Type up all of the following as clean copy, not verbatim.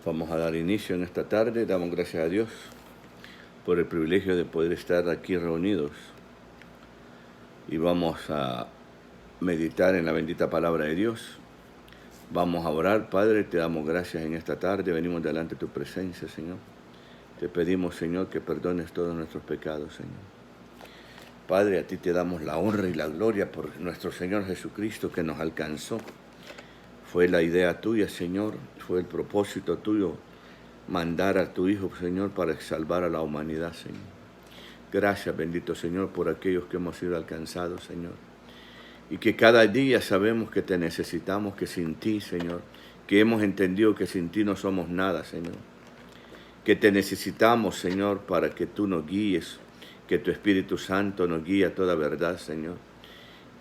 Vamos a dar inicio en esta tarde. Damos gracias a Dios por el privilegio de poder estar aquí reunidos. Y vamos a meditar en la bendita palabra de Dios. Vamos a orar. Padre, te damos gracias en esta tarde. Venimos delante de tu presencia, Señor. Te pedimos, Señor, que perdones todos nuestros pecados, Señor. Padre, a ti te damos la honra y la gloria por nuestro Señor Jesucristo que nos alcanzó. Fue la idea tuya, Señor, fue el propósito tuyo mandar a tu Hijo, Señor, para salvar a la humanidad, Señor. Gracias, bendito Señor, por aquellos que hemos sido alcanzados, Señor. Y que cada día sabemos que te necesitamos, que sin ti, Señor, que hemos entendido que sin ti no somos nada, Señor. Que te necesitamos, Señor, para que tú nos guíes, que tu Espíritu Santo nos guíe a toda verdad, Señor,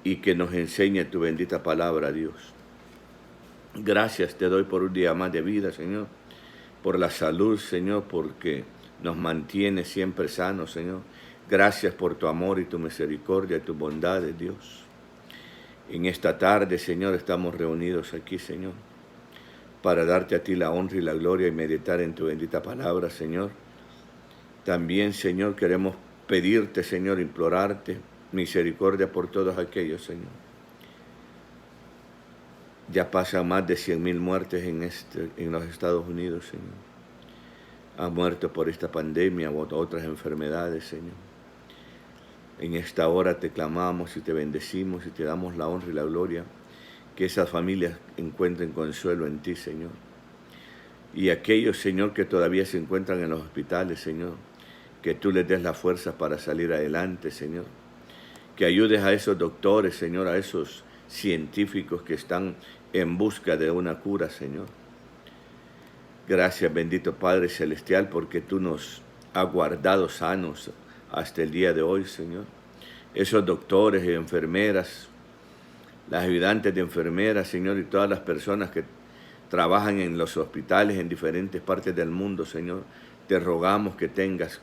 y que nos enseñe tu bendita palabra, Dios. Gracias te doy por un día más de vida, Señor, por la salud, Señor, porque nos mantiene siempre sanos, Señor. Gracias por tu amor y tu misericordia y tu bondad, Dios. En esta tarde, Señor, estamos reunidos aquí, Señor, para darte a ti la honra y la gloria y meditar en tu bendita palabra, Señor. También, Señor, queremos pedirte, Señor, implorarte misericordia por todos aquellos, Señor. Ya pasan más de 100,000 muertes en los Estados Unidos, Señor. Han muerto por esta pandemia u otras enfermedades, Señor. En esta hora te clamamos y te bendecimos y te damos la honra y la gloria. Que esas familias encuentren consuelo en ti, Señor. Y aquellos, Señor, que todavía se encuentran en los hospitales, Señor, que tú les des la fuerza para salir adelante, Señor. Que ayudes a esos doctores, Señor, a esos científicos que están en busca de una cura, Señor. Gracias, bendito Padre Celestial, porque tú nos has guardado sanos hasta el día de hoy, Señor. Esos doctores y enfermeras, las ayudantes de enfermeras, Señor, y todas las personas que trabajan en los hospitales en diferentes partes del mundo, Señor, te rogamos que tengas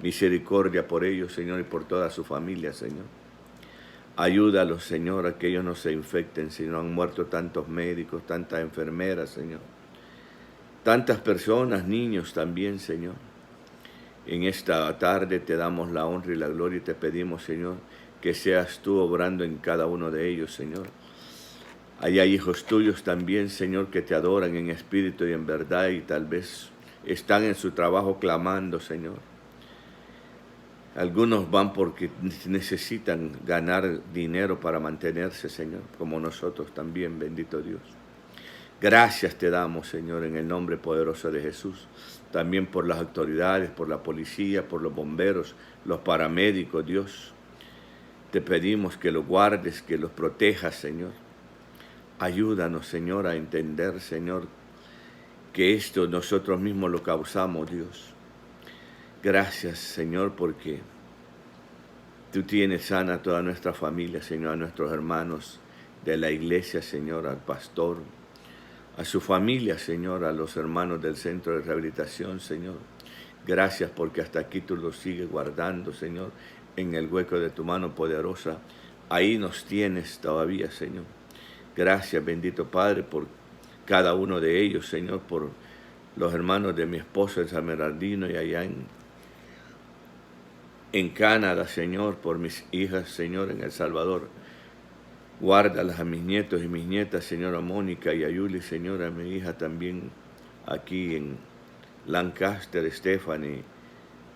misericordia por ellos, Señor, y por toda su familia, Señor. Ayúdalos, Señor, a que ellos no se infecten, Señor. Han muerto tantos médicos, tantas enfermeras, Señor. Tantas personas, niños también, Señor. En esta tarde te damos la honra y la gloria y te pedimos, Señor, que seas tú obrando en cada uno de ellos, Señor. Ahí hay hijos tuyos también, Señor, que te adoran en espíritu y en verdad y tal vez están en su trabajo clamando, Señor. Algunos van porque necesitan ganar dinero para mantenerse, Señor, como nosotros también, bendito Dios. Gracias te damos, Señor, en el nombre poderoso de Jesús. También por las autoridades, por la policía, por los bomberos, los paramédicos, Dios. Te pedimos que los guardes, que los protejas, Señor. Ayúdanos, Señor, a entender, Señor, que esto nosotros mismos lo causamos, Dios. Gracias, Señor, porque tú tienes sana a toda nuestra familia, Señor, a nuestros hermanos de la iglesia, Señor, al pastor, a su familia, Señor, a los hermanos del centro de rehabilitación, Señor. Gracias porque hasta aquí tú los sigues guardando, Señor, en el hueco de tu mano poderosa. Ahí nos tienes todavía, Señor. Gracias, bendito Padre, por cada uno de ellos, Señor, por los hermanos de mi esposa en San Bernardino y allá en Canadá, Señor, por mis hijas, Señor, en El Salvador. Guárdalas a mis nietos y mis nietas, Señor, a Mónica y a Yuli, Señor, a mi hija también aquí en Lancaster, Stephanie,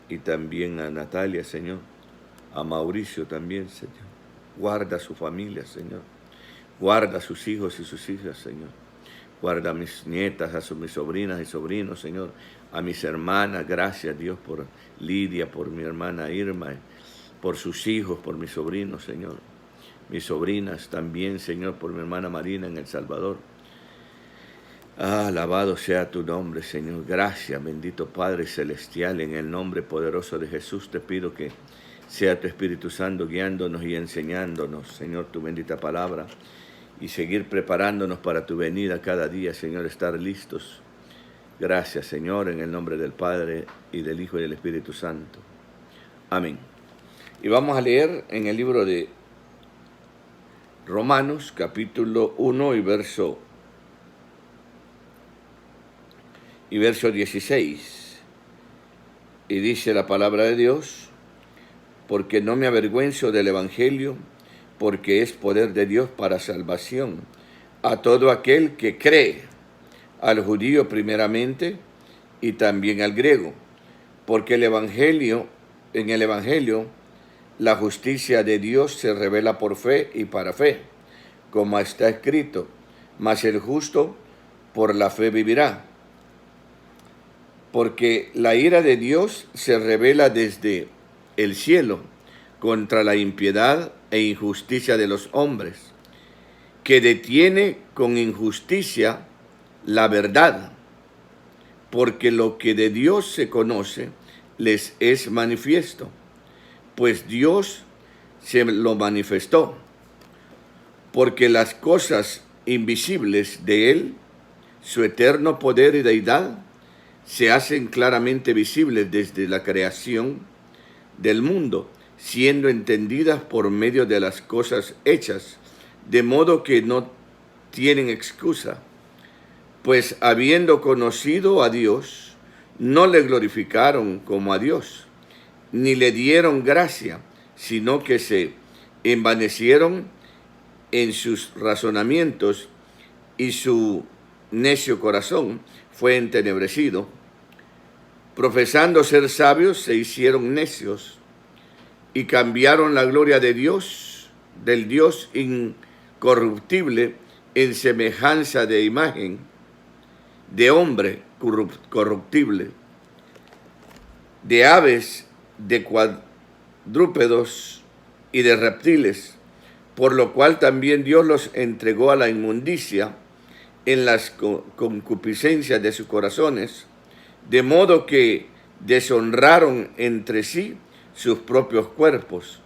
y también a Natalia, Señor, a Mauricio también, Señor. Guarda a su familia, Señor. Guarda a sus hijos y sus hijas, Señor. Guarda a mis nietas, a mis sobrinas y sobrinos, Señor. A mis hermanas, gracias, Dios, por Lidia, por mi hermana Irma, por sus hijos, por mis sobrinos, Señor. Mis sobrinas también, Señor, por mi hermana Marina en El Salvador. Alabado sea tu nombre, Señor. Gracias, bendito Padre Celestial. En el nombre poderoso de Jesús te pido que sea tu Espíritu Santo guiándonos y enseñándonos, Señor, tu bendita palabra. Y seguir preparándonos para tu venida cada día, Señor, estar listos. Gracias, Señor, en el nombre del Padre, y del Hijo y del Espíritu Santo. Amén. Y vamos a leer en el libro de Romanos, capítulo 1 y verso y verso 16. Y dice la palabra de Dios: porque no me avergüenzo del Evangelio, porque es poder de Dios para salvación a todo aquel que cree, al judío primeramente y también al griego, porque en el Evangelio, la justicia de Dios se revela por fe y para fe, como está escrito: mas el justo por la fe vivirá. Porque la ira de Dios se revela desde el cielo contra la impiedad e injusticia de los hombres, que detiene con injusticia la verdad, porque lo que de Dios se conoce les es manifiesto, pues Dios se lo manifestó, porque las cosas invisibles de Él, su eterno poder y deidad, se hacen claramente visibles desde la creación del mundo, siendo entendidas por medio de las cosas hechas, de modo que no tienen excusa. Pues habiendo conocido a Dios, no le glorificaron como a Dios, ni le dieron gracia, sino que se envanecieron en sus razonamientos, y su necio corazón fue entenebrecido. Profesando ser sabios, se hicieron necios y cambiaron la gloria de Dios, del Dios incorruptible, en semejanza de imagen de hombre corruptible, de aves, de cuadrúpedos y de reptiles, por lo cual también Dios los entregó a la inmundicia en las concupiscencias de sus corazones, de modo que deshonraron entre sí sus propios cuerpos,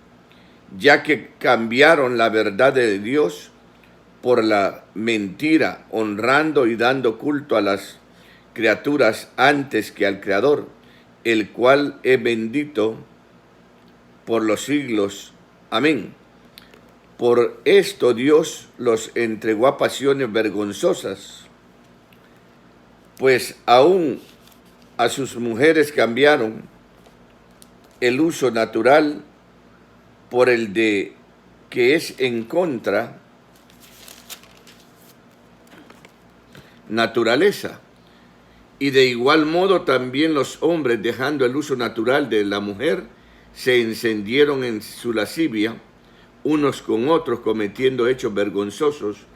ya que cambiaron la verdad de Dios por la mentira, honrando y dando culto a las criaturas antes que al Creador, el cual es bendito por los siglos. Amén. Por esto Dios los entregó a pasiones vergonzosas, pues aún a sus mujeres cambiaron el uso natural por el de que es en contra naturaleza. Y de igual modo también los hombres, dejando el uso natural de la mujer, se encendieron en su lascivia, unos con otros, cometiendo hechos vergonzosos,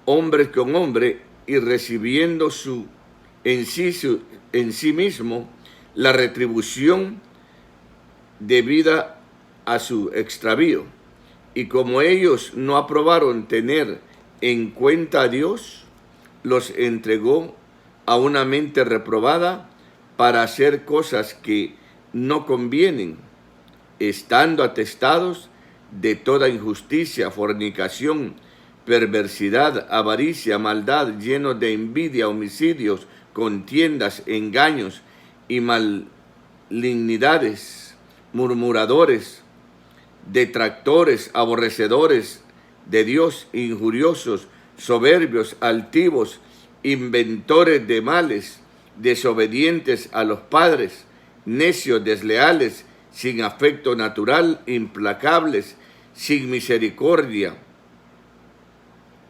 hombres con hombre, y recibiendo en sí mismo la retribución debida a su extravío. Y como ellos no aprobaron tener en cuenta a Dios, los entregó a una mente reprobada para hacer cosas que no convienen, estando atestados de toda injusticia, fornicación, perversidad, avaricia, maldad, llenos de envidia, homicidios, contiendas, engaños y malignidades, murmuradores, detractores, aborrecedores de Dios, injuriosos, soberbios, altivos, inventores de males, desobedientes a los padres, necios, desleales, sin afecto natural, implacables, sin misericordia,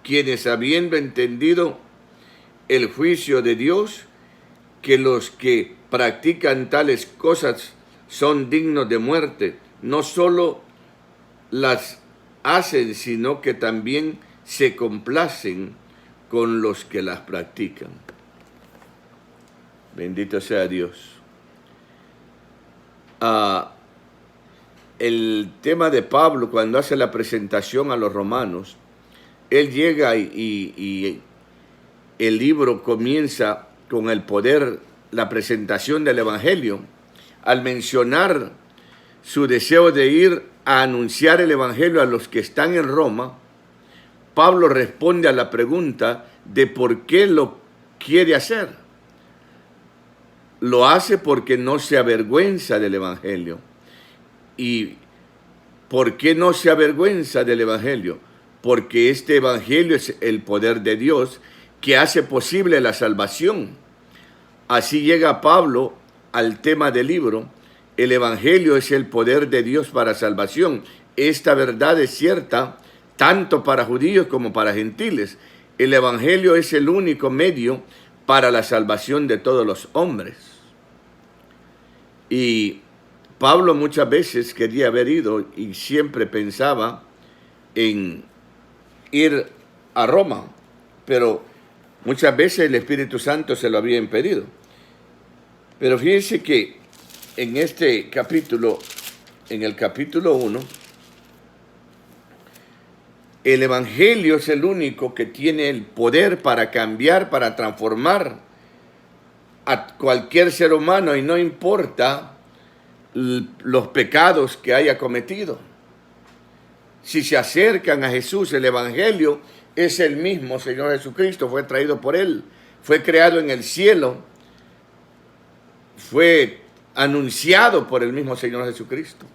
quienes, habiendo entendido el juicio de Dios, que los que practican tales cosas son dignos de muerte, no solo las hacen, sino que también se complacen con los que las practican. Bendito sea Dios. El tema de Pablo, cuando hace la presentación a los romanos, él llega y el libro comienza con el poder, la presentación del Evangelio. Al mencionar su deseo de ir a anunciar el Evangelio a los que están en Roma, Pablo responde a la pregunta de por qué lo quiere hacer. Lo hace porque no se avergüenza del Evangelio. ¿Y por qué no se avergüenza del Evangelio? Porque este Evangelio es el poder de Dios que hace posible la salvación. Así llega Pablo al tema del libro. El Evangelio es el poder de Dios para salvación. Esta verdad es cierta tanto para judíos como para gentiles. El Evangelio es el único medio para la salvación de todos los hombres. Y Pablo muchas veces quería haber ido y siempre pensaba en ir a Roma, pero muchas veces el Espíritu Santo se lo había impedido. Pero fíjense que en este capítulo, en el capítulo 1, el Evangelio es el único que tiene el poder para cambiar, para transformar a cualquier ser humano, y no importa los pecados que haya cometido. Si se acercan a Jesús, el Evangelio es el mismo Señor Jesucristo, fue traído por Él, fue creado en el cielo, fue anunciado por el mismo Señor Jesucristo.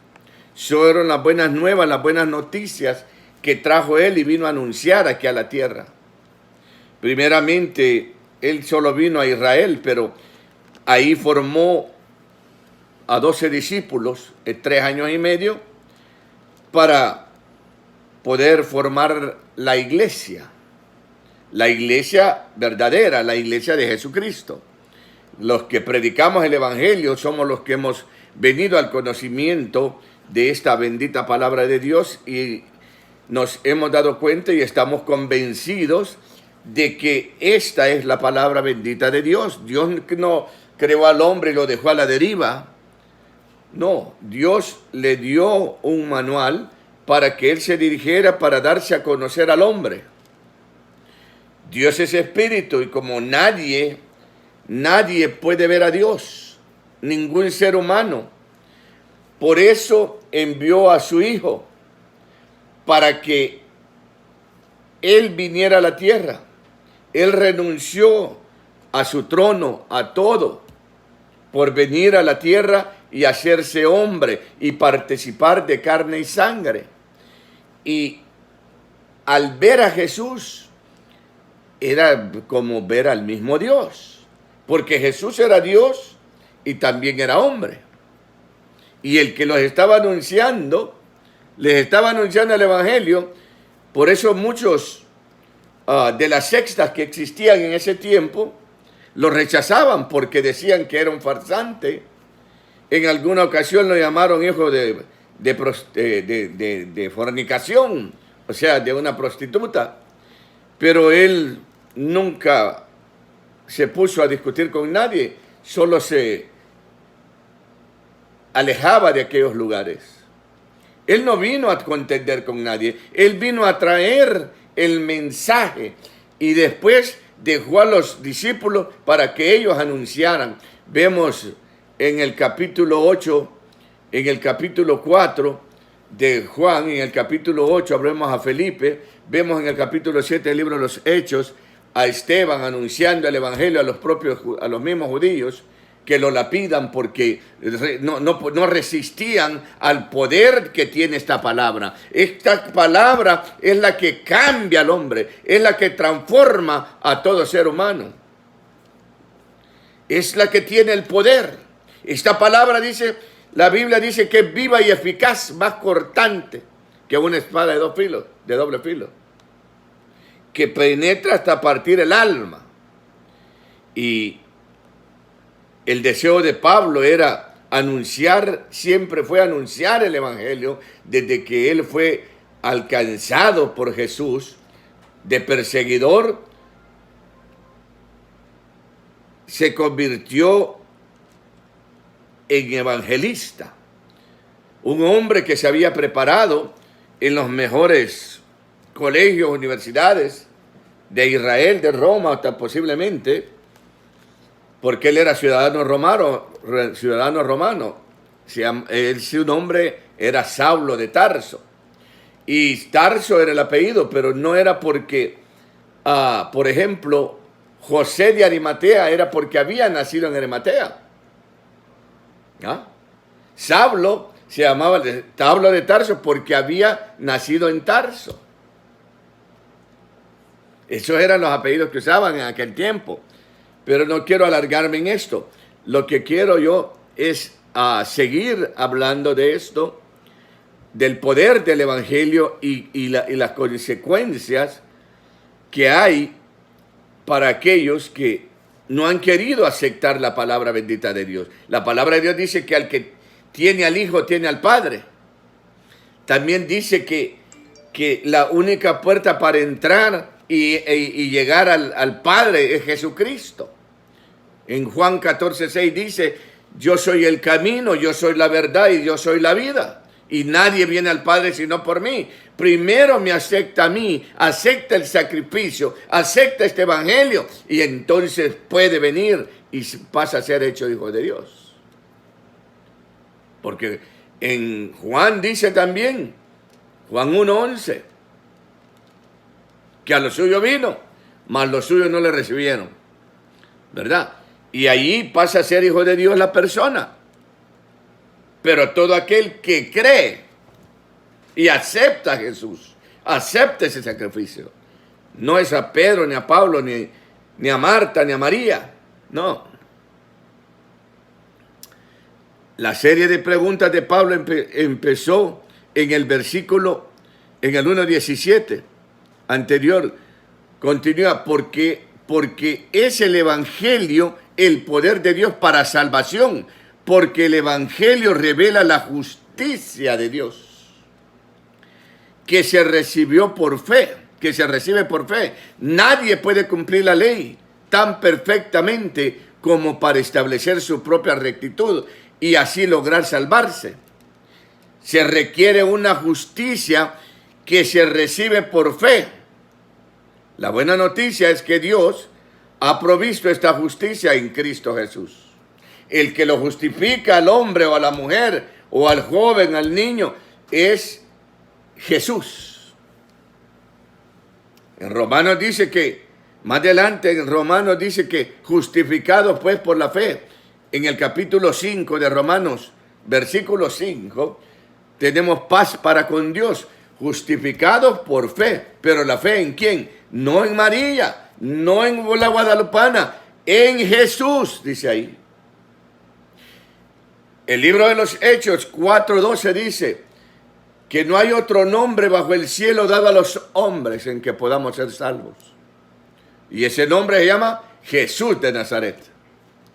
Fueron las buenas nuevas, las buenas noticias que trajo Él y vino a anunciar aquí a la tierra. Primeramente, Él solo vino a Israel, pero ahí formó a 12 discípulos en 3 años y medio para poder formar la iglesia verdadera, la iglesia de Jesucristo. Los que predicamos el Evangelio somos los que hemos venido al conocimiento de esta bendita palabra de Dios y nos hemos dado cuenta y estamos convencidos de que esta es la palabra bendita de Dios. Dios no creó al hombre y lo dejó a la deriva. No, Dios le dio un manual para que él se dirigiera para darse a conocer al hombre. Dios es espíritu y como nadie puede ver a Dios, ningún ser humano. Por eso envió a su Hijo, para que Él viniera a la tierra. Él renunció a su trono, a todo, por venir a la tierra y hacerse hombre y participar de carne y sangre. Y al ver a Jesús, era como ver al mismo Dios, porque Jesús era Dios y también era hombre. Y el que los estaba anunciando, les estaba anunciando el Evangelio. Por eso muchos de las sectas que existían en ese tiempo lo rechazaban porque decían que era un farsante. En alguna ocasión lo llamaron hijo de fornicación, o sea, de una prostituta. Pero él nunca se puso a discutir con nadie, solo se alejaba de aquellos lugares. Él no vino a contender con nadie, él vino a traer el mensaje y después dejó a los discípulos para que ellos anunciaran. Vemos en el capítulo 8, en el capítulo 4 de Juan, en el capítulo 8 vemos a Felipe, vemos en el capítulo 7 del libro de los Hechos a Esteban anunciando el Evangelio a los mismos judíos que lo lapidan porque no resistían al poder que tiene esta palabra. Esta palabra es la que cambia al hombre, es la que transforma a todo ser humano. Es la que tiene el poder. Esta palabra dice, la Biblia dice que es viva y eficaz, más cortante que una espada de doble filo, que penetra hasta partir el alma. Y el deseo de Pablo era siempre fue anunciar el Evangelio desde que él fue alcanzado por Jesús de perseguidor, se convirtió en evangelista. Un hombre que se había preparado en los mejores colegios, universidades de Israel, de Roma, hasta posiblemente, porque él era ciudadano romano. Su nombre era Saulo de Tarso. Y Tarso era el apellido, pero no era porque, por ejemplo, José de Arimatea era porque había nacido en Arimatea. Saulo se llamaba Saulo de Tarso porque había nacido en Tarso. Esos eran los apellidos que usaban en aquel tiempo. Pero no quiero alargarme en esto. Lo que quiero yo es seguir hablando de esto, del poder del Evangelio y las consecuencias que hay para aquellos que no han querido aceptar la palabra bendita de Dios. La palabra de Dios dice que al que tiene al Hijo, tiene al Padre. También dice que la única puerta para entrar y llegar al Padre es Jesucristo. En Juan 14:6 dice, yo soy el camino, yo soy la verdad y yo soy la vida. Y nadie viene al Padre sino por mí. Primero me acepta a mí, acepta el sacrificio, acepta este evangelio y entonces puede venir y pasa a ser hecho hijo de Dios. Porque en Juan dice también, Juan 1:11, que a los suyos vino, mas los suyos no le recibieron. ¿Verdad? Y ahí pasa a ser hijo de Dios la persona. Pero todo aquel que cree y acepta a Jesús, acepta ese sacrificio. No es a Pedro, ni a Pablo, ni a Marta, ni a María. No. La serie de preguntas de Pablo empezó en el versículo, en el 1:17 anterior. Continúa, porque es el evangelio el poder de Dios para salvación, porque el evangelio revela la justicia de Dios, que se recibió por fe, que se recibe por fe. Nadie puede cumplir la ley tan perfectamente como para establecer su propia rectitud y así lograr salvarse. Se requiere una justicia que se recibe por fe. La buena noticia es que Dios ha provisto esta justicia en Cristo Jesús. El que lo justifica al hombre o a la mujer o al joven, al niño, es Jesús. En Romanos dice que, más adelante en Romanos dice que justificados pues por la fe, en el capítulo 5 de Romanos, versículo 5, tenemos paz para con Dios, justificados por fe. Pero la fe ¿en quién? No en María, no en la guadalupana, en Jesús, dice ahí. El libro de los Hechos 4:12 dice que no hay otro nombre bajo el cielo dado a los hombres en que podamos ser salvos. Y ese nombre se llama Jesús de Nazaret.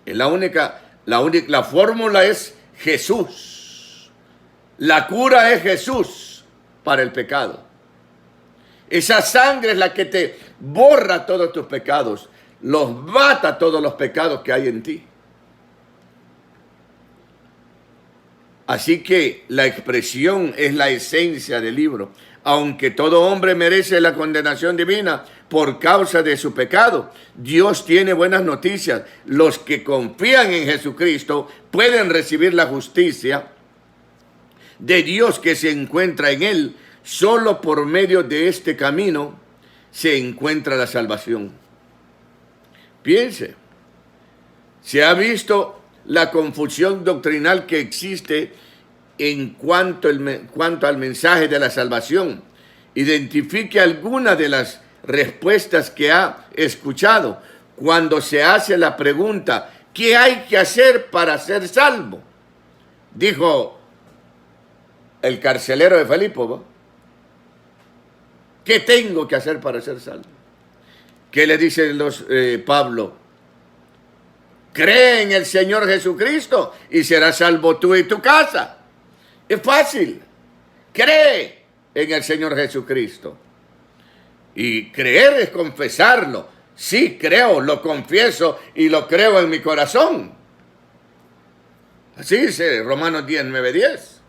Es la fórmula es Jesús. La cura es Jesús para el pecado. Esa sangre es la que te borra todos tus pecados, los mata todos los pecados que hay en ti. Así que la expresión es la esencia del libro. Aunque todo hombre merece la condenación divina por causa de su pecado, Dios tiene buenas noticias. Los que confían en Jesucristo pueden recibir la justicia de Dios que se encuentra en él. Solo por medio de este camino se encuentra la salvación. Piense, se ha visto la confusión doctrinal que existe en cuanto al mensaje de la salvación. Identifique alguna de las respuestas que ha escuchado cuando se hace la pregunta, ¿qué hay que hacer para ser salvo? Dijo el carcelero de Filipo, ¿no? ¿Qué tengo que hacer para ser salvo? ¿Qué le dice Pablo? Cree en el Señor Jesucristo y serás salvo tú y tu casa. Es fácil. Cree en el Señor Jesucristo. Y creer es confesarlo. Sí, creo, lo confieso y lo creo en mi corazón. Así dice Romanos 10:9-10.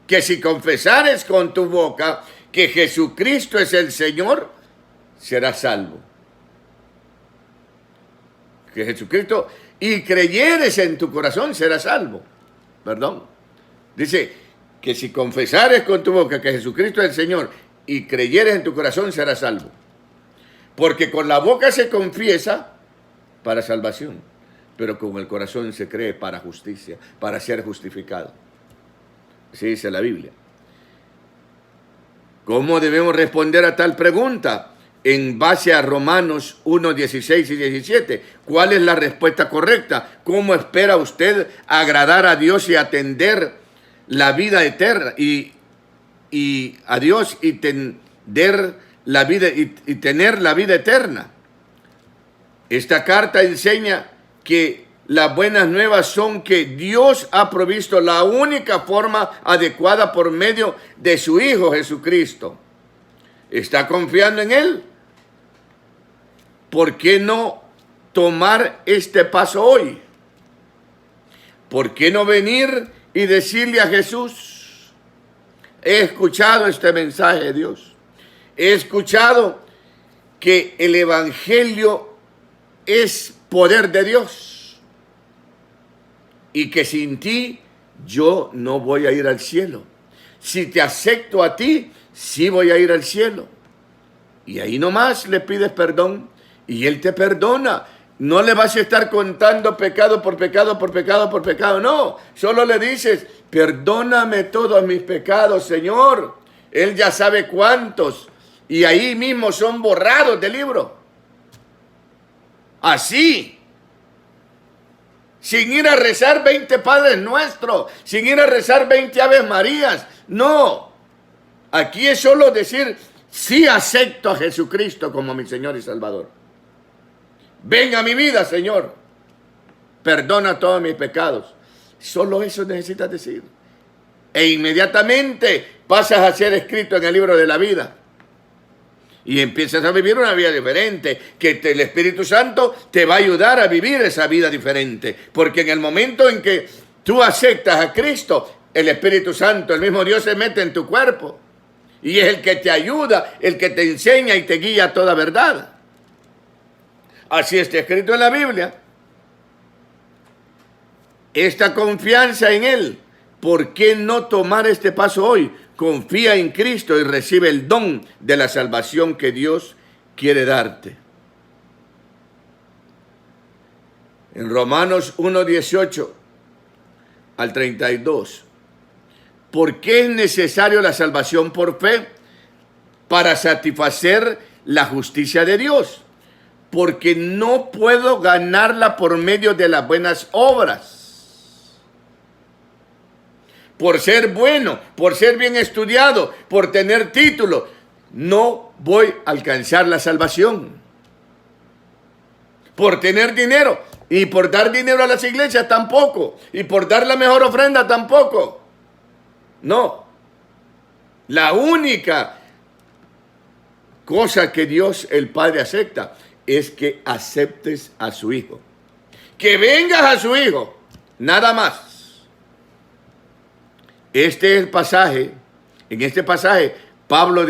Que si confesares con tu boca que Jesucristo es el Señor, serás salvo. Que Jesucristo, y creyeres en tu corazón, serás salvo. Perdón. Dice que si confesares con tu boca que Jesucristo es el Señor y creyeres en tu corazón, serás salvo. Porque con la boca se confiesa para salvación, pero con el corazón se cree para justicia, para ser justificado. Así dice la Biblia. ¿Cómo debemos responder a tal pregunta? en base a Romanos 1, 16 y 17. ¿Cuál es la respuesta correcta? ¿Cómo espera usted agradar a Dios y atender la vida eterna y a Dios y tener la vida eterna? Esta carta enseña que las buenas nuevas son que Dios ha provisto la única forma adecuada por medio de su Hijo Jesucristo. ¿Está confiando en Él? ¿Por qué no tomar este paso hoy? ¿Por qué no venir y decirle a Jesús: he escuchado este mensaje de Dios, he escuchado que el Evangelio es poder de Dios y que sin ti yo no voy a ir al cielo? Si te acepto a ti, sí voy a ir al cielo. Y ahí nomás le pides perdón y Él te perdona. No le vas a estar contando pecado por pecado, por pecado, por pecado. No, solo le dices: perdóname todos mis pecados, Señor. Él ya sabe cuántos. Y ahí mismo son borrados del libro. Así. Sin ir a rezar 20 Padres Nuestros, sin ir a rezar 20 Aves Marías. No. Aquí es solo decir: sí acepto a Jesucristo como mi Señor y Salvador. Ven a mi vida, Señor. Perdona todos mis pecados. Solo eso necesitas decir. E inmediatamente pasas a ser escrito en el libro de la vida. Y empiezas a vivir una vida diferente, que el Espíritu Santo te va a ayudar a vivir esa vida diferente. Porque en el momento en que tú aceptas a Cristo, el Espíritu Santo, el mismo Dios, se mete en tu cuerpo. Y es el que te ayuda, el que te enseña y te guía a toda verdad. Así está escrito en la Biblia. Esta confianza en Él, ¿por qué no tomar este paso hoy? Confía en Cristo y recibe el don de la salvación que Dios quiere darte. En Romanos 1, 18 al 32. ¿Por qué es necesario la salvación por fe? Para satisfacer la justicia de Dios. Porque no puedo ganarla por medio de las buenas obras. Por ser bueno, por ser bien estudiado, por tener título, no voy a alcanzar la salvación. Por tener dinero y por dar dinero a las iglesias tampoco. Y por dar la mejor ofrenda tampoco. No. La única cosa que Dios el Padre acepta es que aceptes a su Hijo. Que vengas a su Hijo. Nada más. Este es el pasaje. En este pasaje, Pablo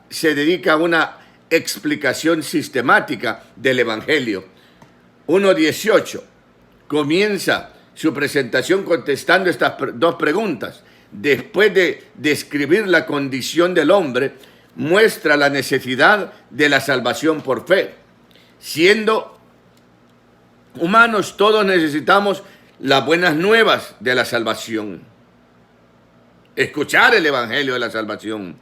se dedica a una explicación sistemática del Evangelio. 1:18 comienza su presentación contestando estas dos preguntas. Después de describir la condición del hombre, muestra la necesidad de la salvación por fe. Siendo humanos, todos necesitamos las buenas nuevas de la salvación. Escuchar el Evangelio de la salvación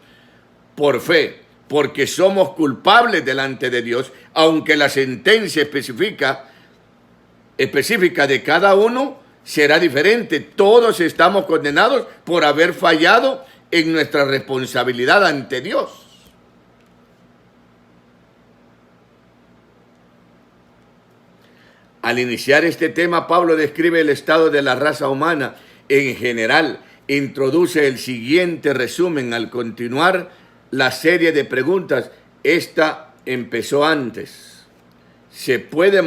por fe, porque somos culpables delante de Dios, aunque la sentencia específica de cada uno será diferente. Todos estamos condenados por haber fallado en nuestra responsabilidad ante Dios. Al iniciar este tema, Pablo describe el estado de la raza humana en general. Introduce el siguiente resumen al continuar la serie de preguntas. Esta empezó antes. Se puede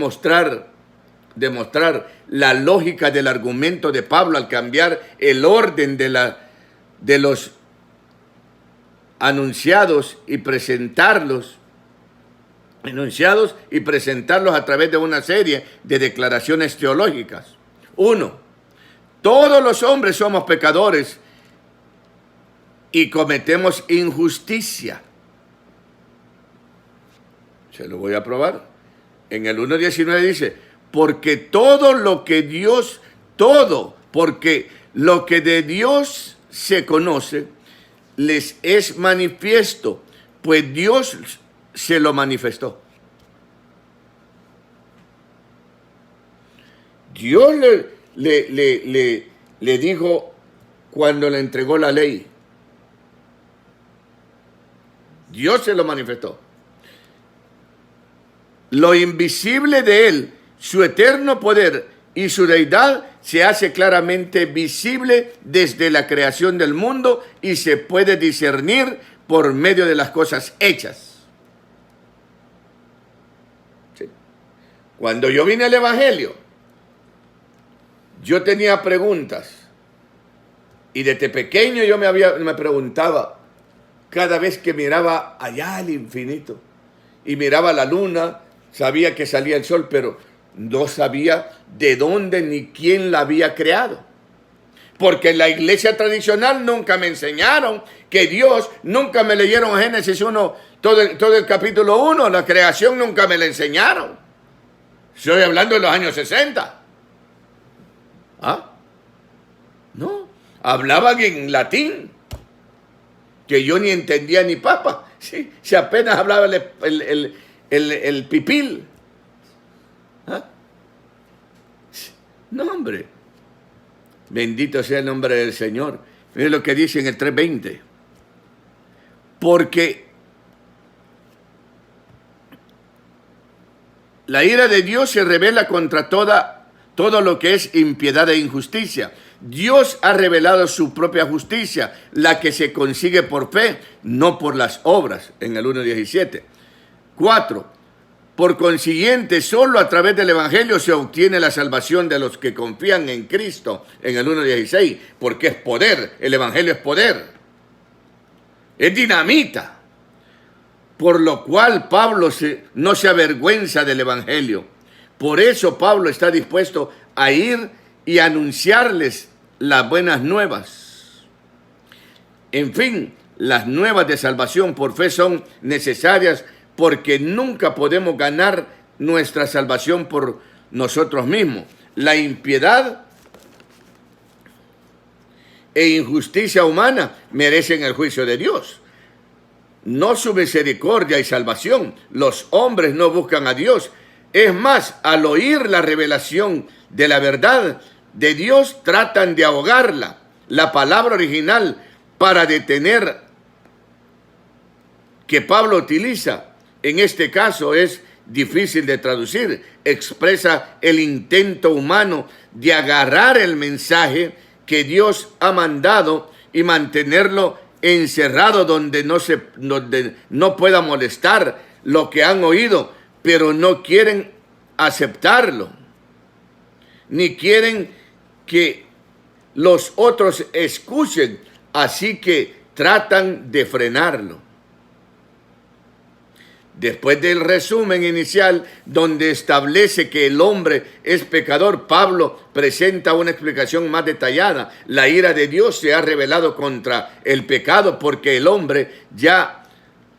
demostrar la lógica del argumento de Pablo al cambiar el orden de los enunciados y presentarlos a través de una serie de declaraciones teológicas. 1. Todos los hombres somos pecadores y cometemos injusticia. Se lo voy a probar. En el 1:19 dice: porque lo que de Dios se conoce les es manifiesto, pues Dios se lo manifestó. Dios le dijo cuando le entregó la ley. Dios se lo manifestó. Lo invisible de Él, su eterno poder y su deidad se hace claramente visible desde la creación del mundo y se puede discernir por medio de las cosas hechas. Sí. Cuando yo vine al Evangelio, yo tenía preguntas y desde pequeño yo me preguntaba cada vez que miraba allá al infinito y miraba la luna, sabía que salía el sol, pero no sabía de dónde ni quién la había creado. Porque en la iglesia tradicional nunca me enseñaron que Dios, nunca me leyeron Génesis 1, todo el capítulo 1, la creación nunca me la enseñaron. Estoy hablando de los años 60. ¿Ah? No, hablaban en latín, que yo ni entendía ni papa. Sí, si apenas hablaba el pipil. ¿Ah? No, hombre. Bendito sea el nombre del Señor. Miren lo que dice en el 3:20. Porque la ira de Dios se revela contra todo lo que es impiedad e injusticia. Dios ha revelado su propia justicia, la que se consigue por fe, no por las obras, en el 1:17. 4. Por consiguiente, solo a través del Evangelio se obtiene la salvación de los que confían en Cristo, en el 1:16, porque es poder, el Evangelio es poder, es dinamita, por lo cual Pablo no se avergüenza del Evangelio. Por eso Pablo está dispuesto a ir y anunciarles las buenas nuevas. En fin, las nuevas de salvación por fe son necesarias porque nunca podemos ganar nuestra salvación por nosotros mismos. La impiedad e injusticia humana merecen el juicio de Dios, no su misericordia y salvación. Los hombres no buscan a Dios. Es más, al oír la revelación de la verdad de Dios, tratan de ahogarla. La palabra original para detener que Pablo utiliza en este caso es difícil de traducir. Expresa el intento humano de agarrar el mensaje que Dios ha mandado y mantenerlo encerrado donde no pueda molestar lo que han oído, pero no quieren aceptarlo, ni quieren que los otros escuchen, así que tratan de frenarlo. Después del resumen inicial, donde establece que el hombre es pecador, Pablo presenta una explicación más detallada. La ira de Dios se ha revelado contra el pecado porque el hombre ya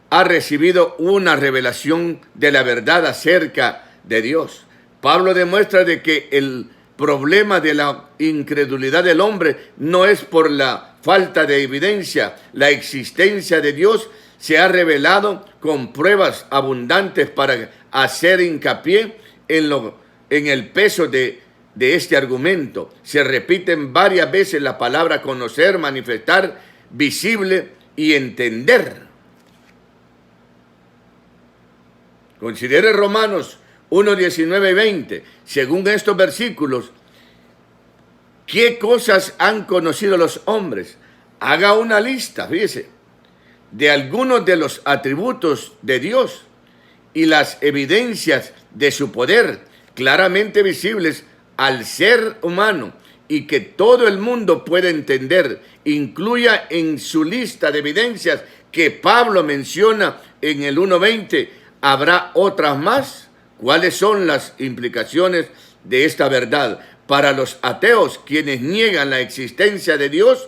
ha recibido una revelación de la verdad acerca de Dios. Pablo demuestra de que el problema de la incredulidad del hombre no es por la falta de evidencia. La existencia de Dios se ha revelado con pruebas abundantes para hacer hincapié en el peso de este argumento. Se repiten varias veces la palabra conocer, manifestar, visible y entender. Considere Romanos 1, 19 y 20. Según estos versículos, ¿qué cosas han conocido los hombres? Haga una lista, fíjese, de algunos de los atributos de Dios y las evidencias de su poder claramente visibles al ser humano y que todo el mundo puede entender. Incluya en su lista de evidencias que Pablo menciona en el 1:20. ¿Habrá otras más? ¿Cuáles son las implicaciones de esta verdad? Para los ateos, quienes niegan la existencia de Dios,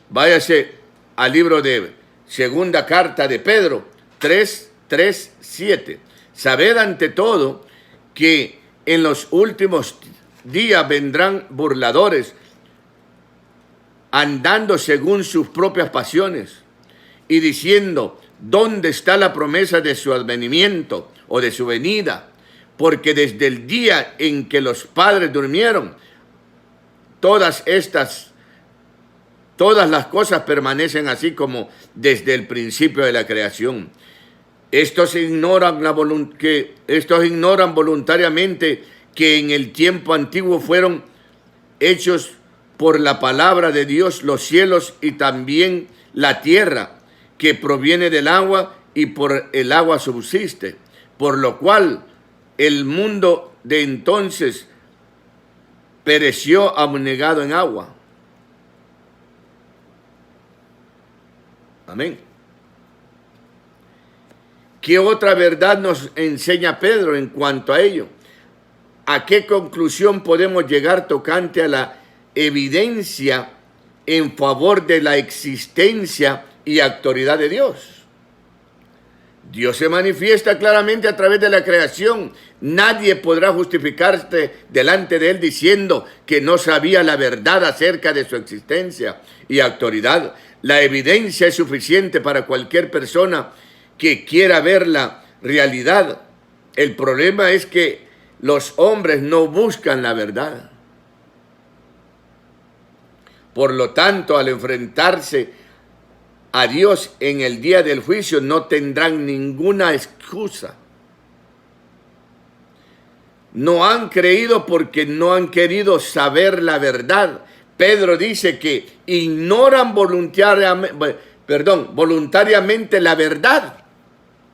váyase al libro de segunda carta de Pedro 3:7. Sabed ante todo que en los últimos días vendrán burladores, andando según sus propias pasiones y diciendo: ¿dónde está la promesa de su advenimiento o de su venida? Porque desde el día en que los padres durmieron, todas las cosas permanecen así como desde el principio de la creación. Estos ignoran voluntariamente que en el tiempo antiguo fueron hechos por la palabra de Dios los cielos y también la tierra, que proviene del agua y por el agua subsiste, por lo cual el mundo de entonces pereció abnegado en agua. Amén. ¿Qué otra verdad nos enseña Pedro en cuanto a ello? ¿A qué conclusión podemos llegar tocante a la evidencia en favor de la existencia y autoridad de Dios? Dios se manifiesta claramente a través de la creación. Nadie podrá justificarse delante de Él diciendo que no sabía la verdad acerca de su existencia y autoridad. La evidencia es suficiente para cualquier persona que quiera ver la realidad. El problema es que los hombres no buscan la verdad. Por lo tanto, al enfrentarse a Dios en el día del juicio, no tendrán ninguna excusa. No han creído porque no han querido saber la verdad. Pedro dice que ignoran voluntariamente la verdad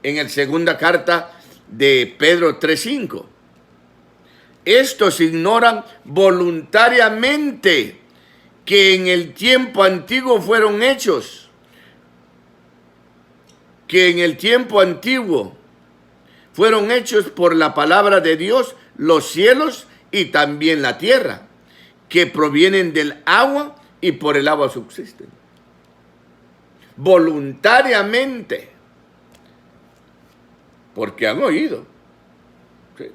en la segunda carta de Pedro 3:5. Estos ignoran voluntariamente que en el tiempo antiguo fueron hechos, por la palabra de Dios los cielos y también la tierra, que provienen del agua y por el agua subsisten. Voluntariamente, porque han oído. ¿Sí?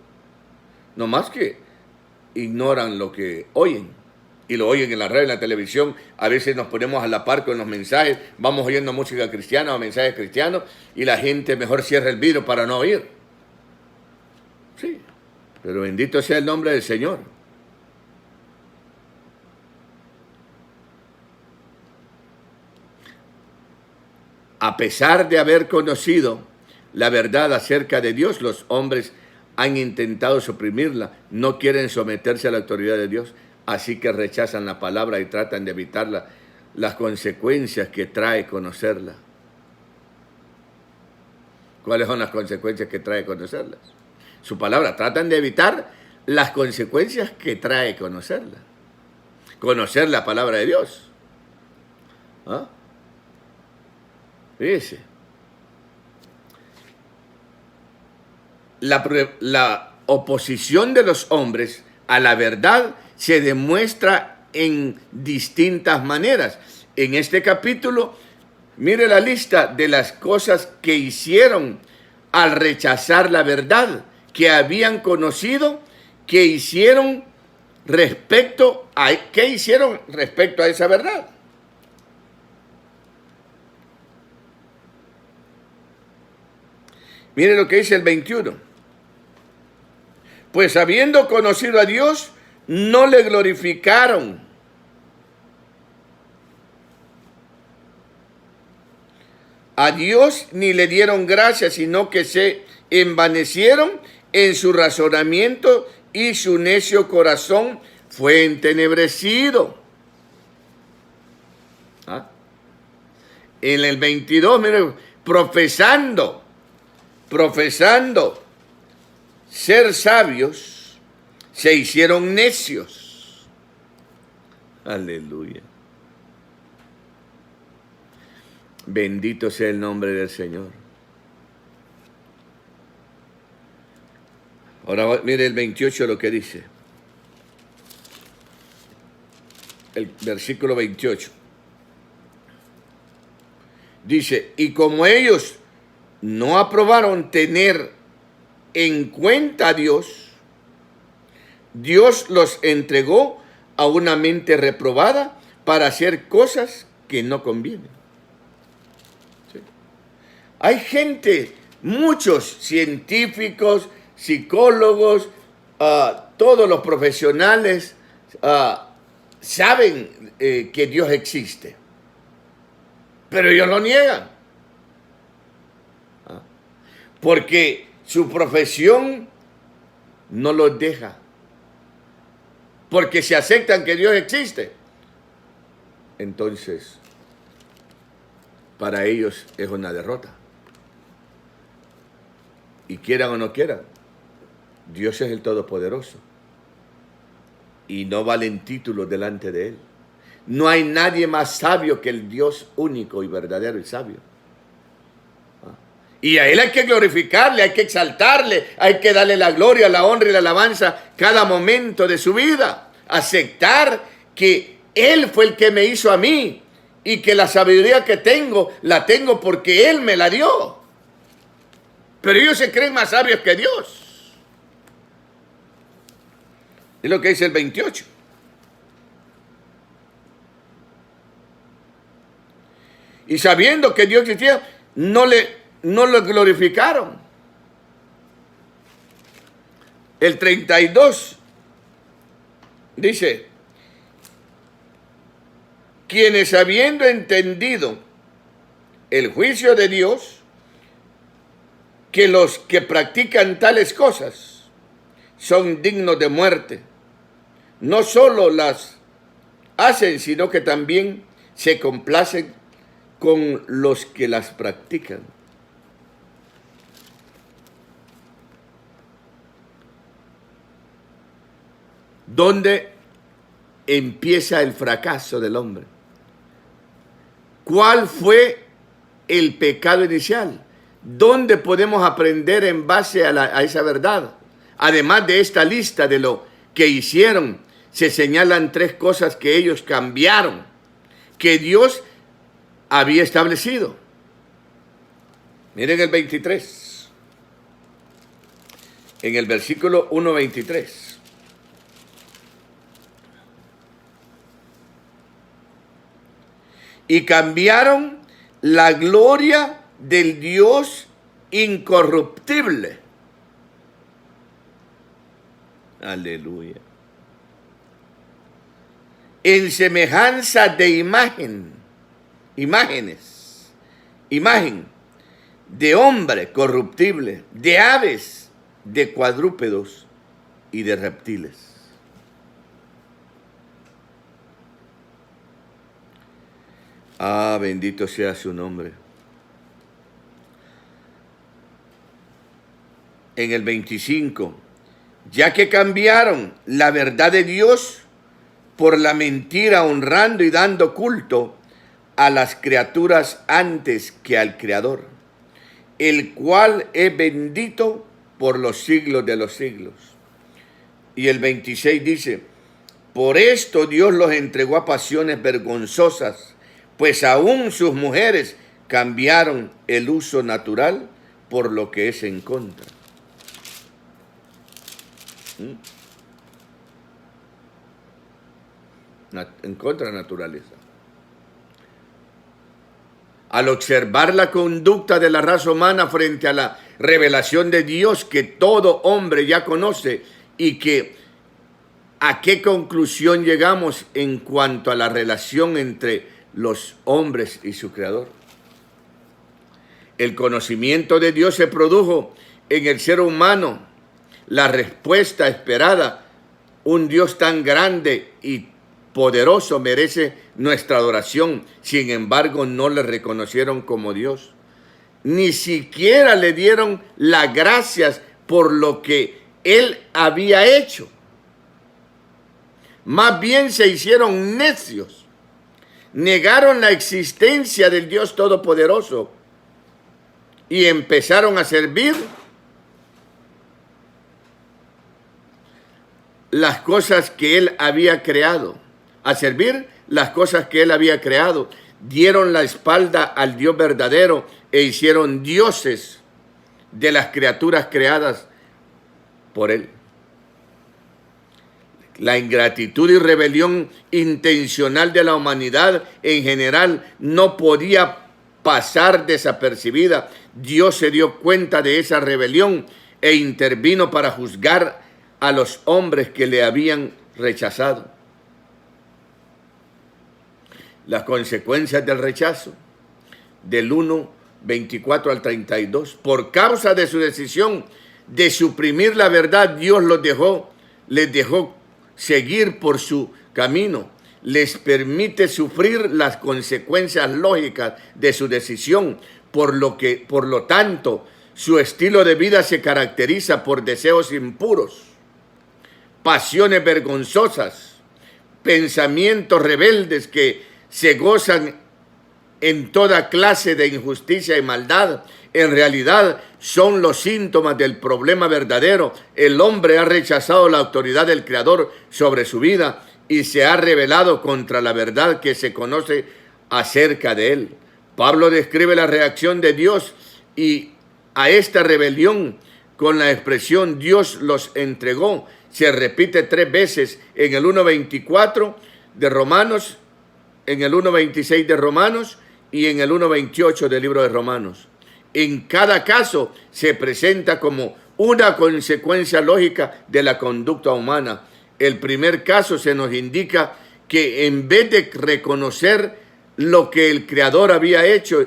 No más que ignoran lo que oyen. Y lo oyen en la radio, en la televisión. A veces nos ponemos a la par con los mensajes. Vamos oyendo música cristiana o mensajes cristianos. Y la gente mejor cierra el vidrio para no oír. Sí, pero bendito sea el nombre del Señor. A pesar de haber conocido la verdad acerca de Dios, los hombres han intentado suprimirla. No quieren someterse a la autoridad de Dios. Así que rechazan la palabra y tratan de evitar las consecuencias que trae conocerla. ¿Cuáles son las consecuencias que trae conocerlas? Su palabra. Tratan de evitar las consecuencias que trae conocerla. Conocer la palabra de Dios. ¿Ah? Fíjese. La oposición de los hombres a la verdad se demuestra en distintas maneras. En este capítulo, mire la lista de las cosas que hicieron al rechazar la verdad que habían conocido, ¿qué hicieron respecto a esa verdad? Mire lo que dice el 21. Pues habiendo conocido a Dios, no le glorificaron. A Dios ni le dieron gracias, sino que se envanecieron en su razonamiento y su necio corazón fue entenebrecido. ¿Ah? En el 22, mire, profesando ser sabios, se hicieron necios. Aleluya. Bendito sea el nombre del Señor. Ahora mire el 28 lo que dice. El versículo 28. Dice, y como ellos no aprobaron tener en cuenta a Dios, Dios los entregó a una mente reprobada para hacer cosas que no convienen. ¿Sí? Hay gente, muchos científicos, psicólogos, todos los profesionales saben que Dios existe, pero ellos lo niegan. Porque su profesión no los deja. Porque si aceptan que Dios existe, entonces para ellos es una derrota. Y quieran o no quieran, Dios es el Todopoderoso. Y no valen títulos delante de Él. No hay nadie más sabio que el Dios único y verdadero y sabio. Y a Él hay que glorificarle, hay que exaltarle, hay que darle la gloria, la honra y la alabanza cada momento de su vida. Aceptar que Él fue el que me hizo a mí y que la sabiduría que tengo, la tengo porque Él me la dio. Pero ellos se creen más sabios que Dios. Es lo que dice el 28. Y sabiendo que Dios existía, no lo glorificaron. El 32 dice, quienes habiendo entendido el juicio de Dios, que los que practican tales cosas son dignos de muerte, no solo las hacen, sino que también se complacen con los que las practican. ¿Dónde empieza el fracaso del hombre? ¿Cuál fue el pecado inicial? ¿Dónde podemos aprender en base a esa verdad? Además de esta lista de lo que hicieron, se señalan 3 cosas que ellos cambiaron, que Dios había establecido. Miren el 23. En el versículo 1:23. Y cambiaron la gloria del Dios incorruptible. Aleluya. En semejanza de imagen de hombre corruptible, de aves, de cuadrúpedos y de reptiles. Ah, bendito sea su nombre. En el 25, ya que cambiaron la verdad de Dios por la mentira, honrando y dando culto a las criaturas antes que al Creador, el cual es bendito por los siglos de los siglos. Y el 26 dice, por esto Dios los entregó a pasiones vergonzosas, pues aún sus mujeres cambiaron el uso natural por lo que es en contra. En contra de la naturaleza. Al observar la conducta de la raza humana frente a la revelación de Dios que todo hombre ya conoce y que a qué conclusión llegamos en cuanto a la relación entre los hombres y su Creador. El conocimiento de Dios se produjo en el ser humano, la respuesta esperada. Un Dios tan grande y poderoso merece nuestra adoración. Sin embargo, no le reconocieron como Dios. Ni siquiera le dieron las gracias por lo que Él había hecho. Más bien se hicieron necios. Negaron la existencia del Dios Todopoderoso y empezaron a servir las cosas que Él había creado. A servir las cosas que Él había creado. Dieron la espalda al Dios verdadero e hicieron dioses de las criaturas creadas por Él. La ingratitud y rebelión intencional de la humanidad en general no podía pasar desapercibida, Dios se dio cuenta de esa rebelión e intervino para juzgar a los hombres que le habían rechazado. Las consecuencias del rechazo, del 1:24 al 32. Por causa de su decisión de suprimir la verdad, Dios les dejó seguir por su camino. Les permite sufrir las consecuencias lógicas de su decisión, por lo tanto, su estilo de vida se caracteriza por deseos impuros, pasiones vergonzosas, pensamientos rebeldes que se gozan en toda clase de injusticia y maldad. En realidad son los síntomas del problema verdadero. El hombre ha rechazado la autoridad del Creador sobre su vida y se ha rebelado contra la verdad que se conoce acerca de él. Pablo describe la reacción de Dios y a esta rebelión con la expresión Dios los entregó. Se repite 3 veces en el 1:24 de Romanos, en el 1:26 de Romanos y en el 1:28 del libro de Romanos. En cada caso se presenta como una consecuencia lógica de la conducta humana. El primer caso se nos indica que en vez de reconocer lo que el Creador había hecho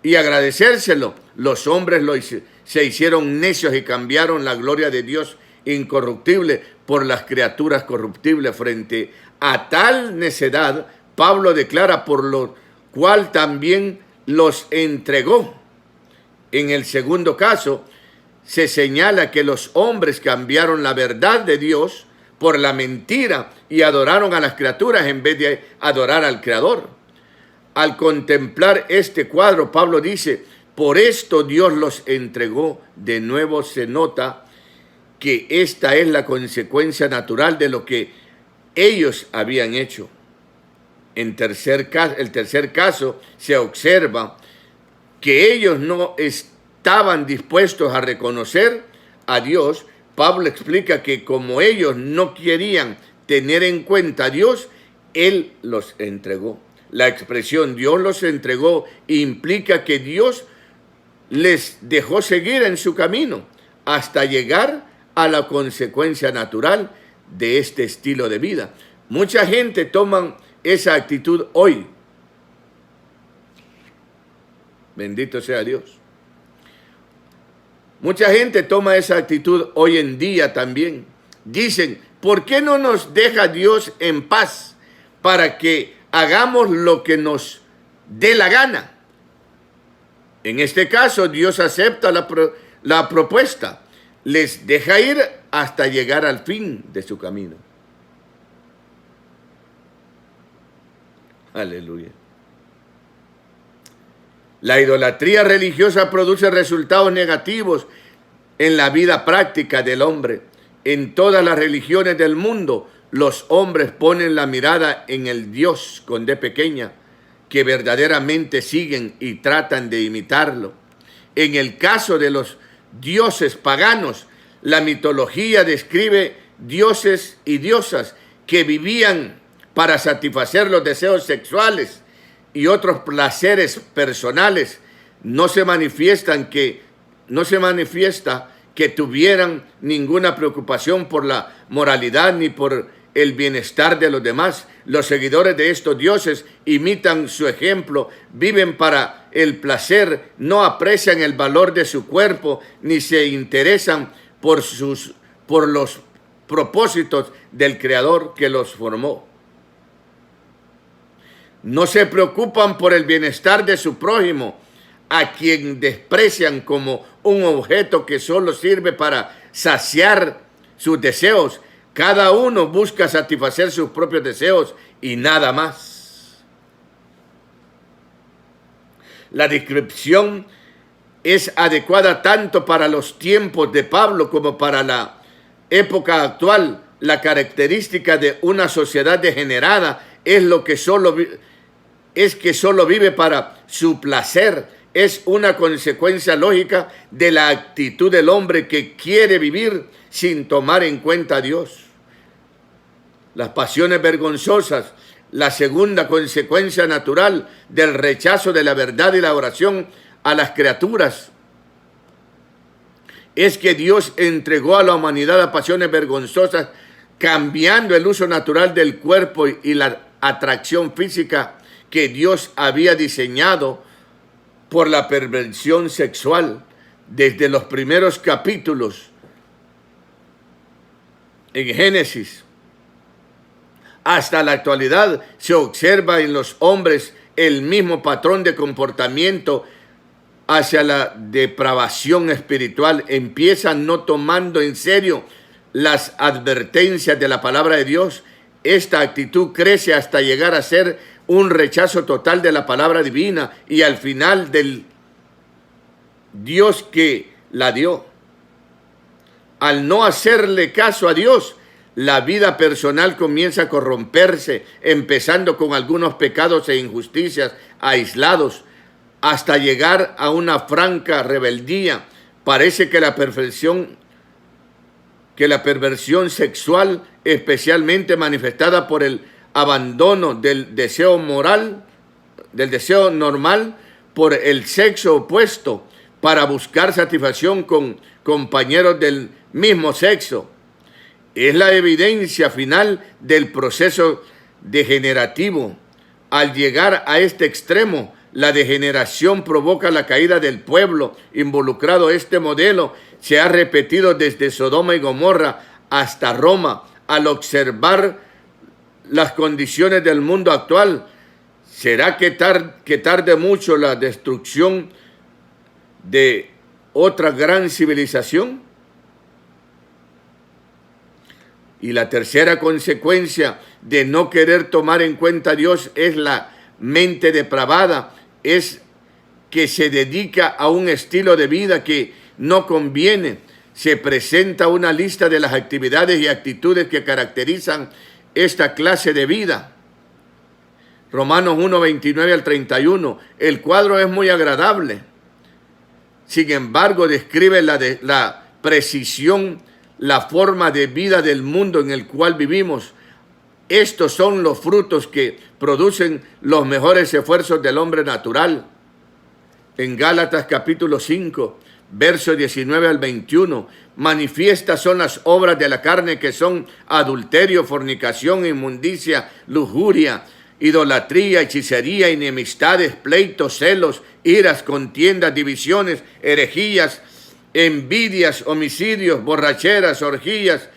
y agradecérselo, los hombres se hicieron necios y cambiaron la gloria de Dios incorruptible por las criaturas corruptibles. Frente a tal necedad, Pablo declara: por lo cual también los entregó. En el segundo caso, se señala que los hombres cambiaron la verdad de Dios por la mentira y adoraron a las criaturas en vez de adorar al Creador. Al contemplar este cuadro, Pablo dice: por esto Dios los entregó. De nuevo se nota que esta es la consecuencia natural de lo que ellos habían hecho. El tercer caso, se observa que ellos no estaban dispuestos a reconocer a Dios. Pablo explica que como ellos no querían tener en cuenta a Dios, Él los entregó. La expresión Dios los entregó implica que Dios les dejó seguir en su camino hasta llegar a la consecuencia natural de este estilo de vida. Mucha gente toma esa actitud hoy. Bendito sea Dios. Mucha gente toma esa actitud hoy en día también. Dicen: ¿por qué no nos deja Dios en paz para que hagamos lo que nos dé la gana? En este caso, Dios acepta la propuesta. Les deja ir hasta llegar al fin de su camino. Aleluya. La idolatría religiosa produce resultados negativos en la vida práctica del hombre. En todas las religiones del mundo, los hombres ponen la mirada en el Dios con D pequeña, que verdaderamente siguen y tratan de imitarlo. En el caso de los dioses paganos, la mitología describe dioses y diosas que vivían para satisfacer los deseos sexuales y otros placeres personales. No se manifiesta que tuvieran ninguna preocupación por la moralidad ni por el bienestar de los demás. Los seguidores de estos dioses imitan su ejemplo, viven para el placer, no aprecian el valor de su cuerpo, ni se interesan por los propósitos del Creador que los formó. No se preocupan por el bienestar de su prójimo, a quien desprecian como un objeto que solo sirve para saciar sus deseos. Cada uno busca satisfacer sus propios deseos y nada más. La descripción es adecuada tanto para los tiempos de Pablo como para la época actual. La característica de una sociedad degenerada es que solo vive para su placer. Es una consecuencia lógica de la actitud del hombre que quiere vivir sin tomar en cuenta a Dios. Las pasiones vergonzosas, la segunda consecuencia natural del rechazo de la verdad y la oración a las criaturas es que Dios entregó a la humanidad a pasiones vergonzosas, cambiando el uso natural del cuerpo y la atracción física que Dios había diseñado por la perversión sexual. Desde los primeros capítulos en Génesis hasta la actualidad se observa en los hombres el mismo patrón de comportamiento hacia la depravación espiritual. Empiezan no tomando en serio las advertencias de la palabra de Dios. Esta actitud crece hasta llegar a ser un rechazo total de la palabra divina y al final del Dios que la dio. Al no hacerle caso a Dios, la vida personal comienza a corromperse, empezando con algunos pecados e injusticias aislados, hasta llegar a una franca rebeldía. Parece que la perversión sexual, especialmente manifestada por el abandono del deseo moral, del deseo normal por el sexo opuesto, para buscar satisfacción con compañeros del mismo sexo, es la evidencia final del proceso degenerativo. Al llegar a este extremo, la degeneración provoca la caída del pueblo involucrado. Este modelo se ha repetido desde Sodoma y Gomorra hasta Roma. Al observar las condiciones del mundo actual, ¿será que tarde mucho la destrucción de otra gran civilización? Y la tercera consecuencia de no querer tomar en cuenta a Dios es la mente depravada, es que se dedica a un estilo de vida que no conviene. Se presenta una lista de las actividades y actitudes que caracterizan esta clase de vida. Romanos 1, 29 al 31. El cuadro es muy agradable. Sin embargo, describe la precisión, la forma de vida del mundo en el cual vivimos. Estos son los frutos que producen los mejores esfuerzos del hombre natural. En Gálatas capítulo 5, versos 19 al 21, manifiestas son las obras de la carne, que son adulterio, fornicación, inmundicia, lujuria, idolatría, hechicería, enemistades, pleitos, celos, iras, contiendas, divisiones, herejías, envidias, homicidios, borracheras, orgías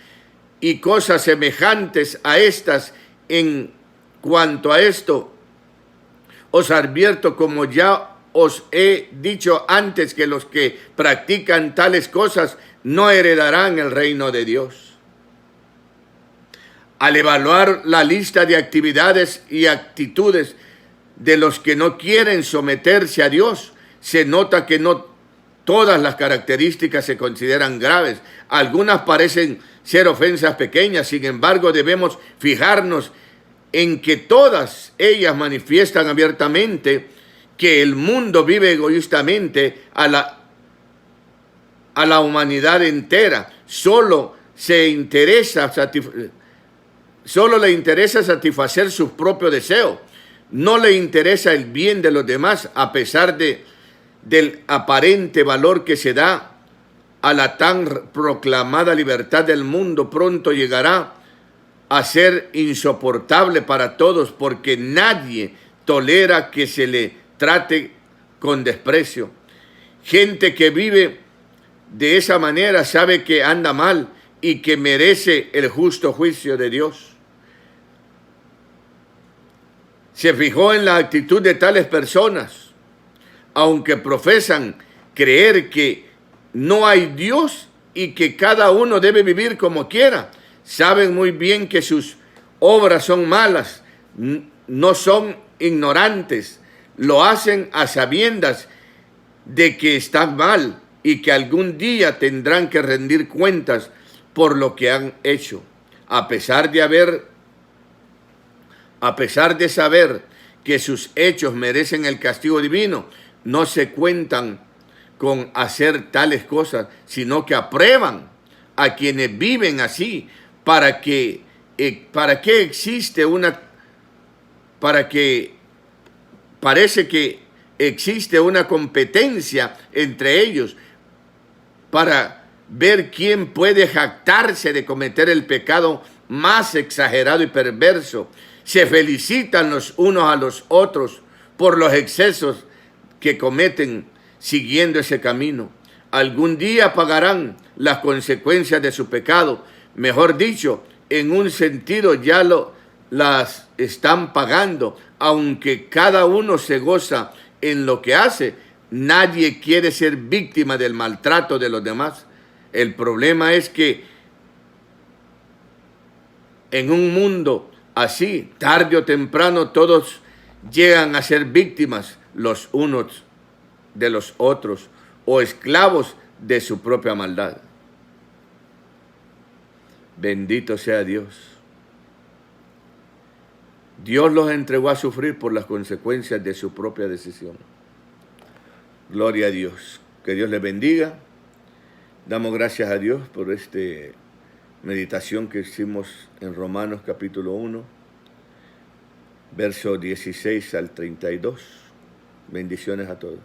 y cosas semejantes a estas. En cuanto a esto, os advierto, como ya os he dicho antes, que los que practican tales cosas no heredarán el reino de Dios. Al evaluar la lista de actividades y actitudes de los que no quieren someterse a Dios, se nota que no todas las características se consideran graves. Algunas parecen ser ofensas pequeñas. Sin embargo, debemos fijarnos en que todas ellas manifiestan abiertamente que el mundo vive egoístamente a la humanidad entera. Solo le interesa satisfacer sus propios deseos. No le interesa el bien de los demás, a pesar del aparente valor que se da a la tan proclamada libertad del mundo. Pronto llegará a ser insoportable para todos, porque nadie tolera que se le trate con desprecio. Gente que vive de esa manera sabe que anda mal y que merece el justo juicio de Dios. Se fijó en la actitud de tales personas, aunque profesan creer que no hay Dios y que cada uno debe vivir como quiera. Saben muy bien que sus obras son malas, no son ignorantes, lo hacen a sabiendas de que están mal y que algún día tendrán que rendir cuentas por lo que han hecho. A pesar de saber que sus hechos merecen el castigo divino, no se cuentan con hacer tales cosas, sino que aprueban a quienes viven así. ¿Para qué existe para que parece que existe una competencia entre ellos para ver quién puede jactarse de cometer el pecado más exagerado y perverso. Se felicitan los unos a los otros por los excesos que cometen siguiendo ese camino. Algún día pagarán las consecuencias de su pecado. Mejor dicho, en un sentido ya las están pagando, aunque cada uno se goza en lo que hace. Nadie quiere ser víctima del maltrato de los demás. El problema es que en un mundo así, tarde o temprano, todos llegan a ser víctimas los unos de los otros o esclavos de su propia maldad. Bendito sea Dios. Dios los entregó a sufrir por las consecuencias de su propia decisión. Gloria a Dios. Que Dios les bendiga. Damos gracias a Dios por esta meditación que hicimos en Romanos capítulo 1, verso 16 al 32. Bendiciones a todos.